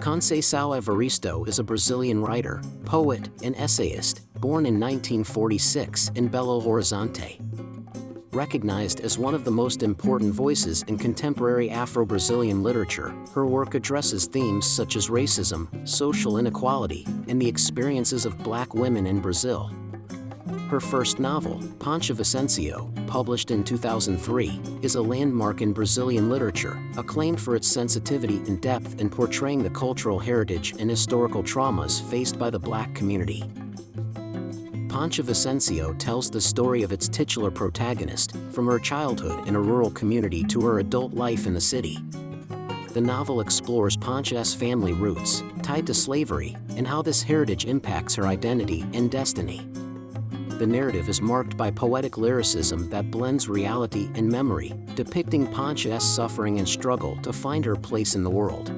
Conceição Evaristo is a Brazilian writer, poet, and essayist, born in 1946 in Belo Horizonte. Recognized as one of the most important voices in contemporary Afro-Brazilian literature, her work addresses themes such as racism, social inequality, and the experiences of Black women in Brazil. Her first novel, Poncia Vicêncio, published in 2003, is a landmark in Brazilian literature, acclaimed for its sensitivity and depth in portraying the cultural heritage and historical traumas faced by the Black community. Poncia Vicêncio tells the story of its titular protagonist, from her childhood in a rural community to her adult life in the city. The novel explores Poncia's family roots, tied to slavery, and how this heritage impacts her identity and destiny. The narrative is marked by poetic lyricism that blends reality and memory, depicting Poncia's suffering and struggle to find her place in the world.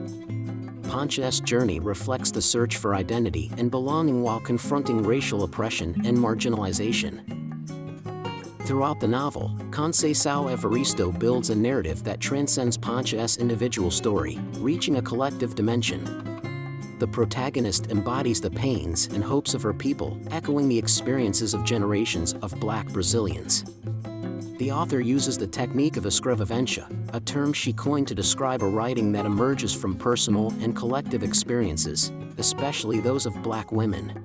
Poncia's journey reflects the search for identity and belonging while confronting racial oppression and marginalization. Throughout the novel, Conceição Evaristo builds a narrative that transcends Poncia's individual story, reaching a collective dimension. The protagonist embodies the pains and hopes of her people, echoing the experiences of generations of Black Brazilians. The author uses the technique of escreveventia, a term she coined to describe a writing that emerges from personal and collective experiences, especially those of Black women.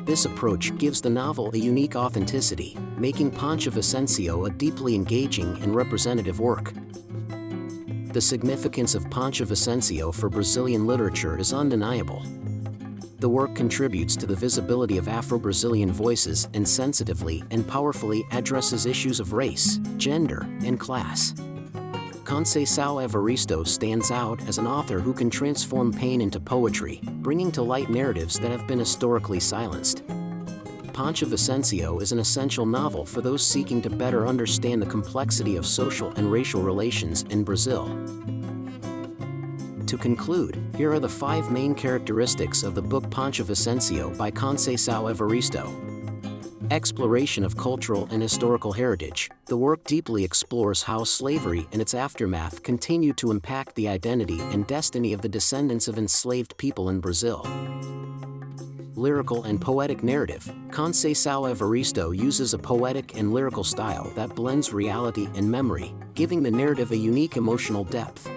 This approach gives the novel a unique authenticity, making Poncia Vicêncio a deeply engaging and representative work. The significance of Poncia Vicêncio for Brazilian literature is undeniable. The work contributes to the visibility of Afro-Brazilian voices and sensitively and powerfully addresses issues of race, gender, and class. Conceição Evaristo stands out as an author who can transform pain into poetry, bringing to light narratives that have been historically silenced. Poncia Vicêncio is an essential novel for those seeking to better understand the complexity of social and racial relations in Brazil. To conclude, here are the 5 main characteristics of the book Poncia Vicêncio by Conceição Evaristo. Exploration of cultural and historical heritage. The work deeply explores how slavery and its aftermath continue to impact the identity and destiny of the descendants of enslaved people in Brazil. Lyrical and poetic narrative. Conceição Evaristo uses a poetic and lyrical style that blends reality and memory, giving the narrative a unique emotional depth.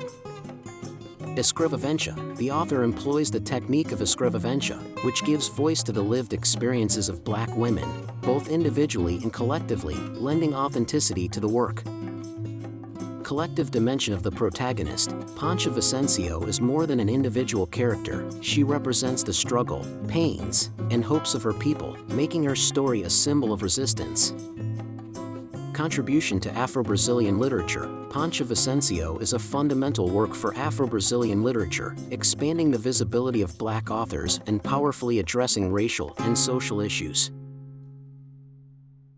Escreveventia. The author employs the technique of escreveventia, which gives voice to the lived experiences of Black women, both individually and collectively, lending authenticity to the work. Collective dimension of the protagonist. Poncia Vicêncio is more than an individual character. She represents the struggle, pains, and hopes of her people, making her story a symbol of resistance. Contribution to Afro-Brazilian literature. Poncia Vicêncio is a fundamental work for Afro-Brazilian literature, expanding the visibility of Black authors and powerfully addressing racial and social issues.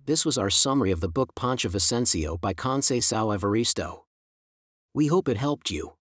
This was our summary of the book Poncia Vicêncio by Conceição Evaristo. We hope it helped you.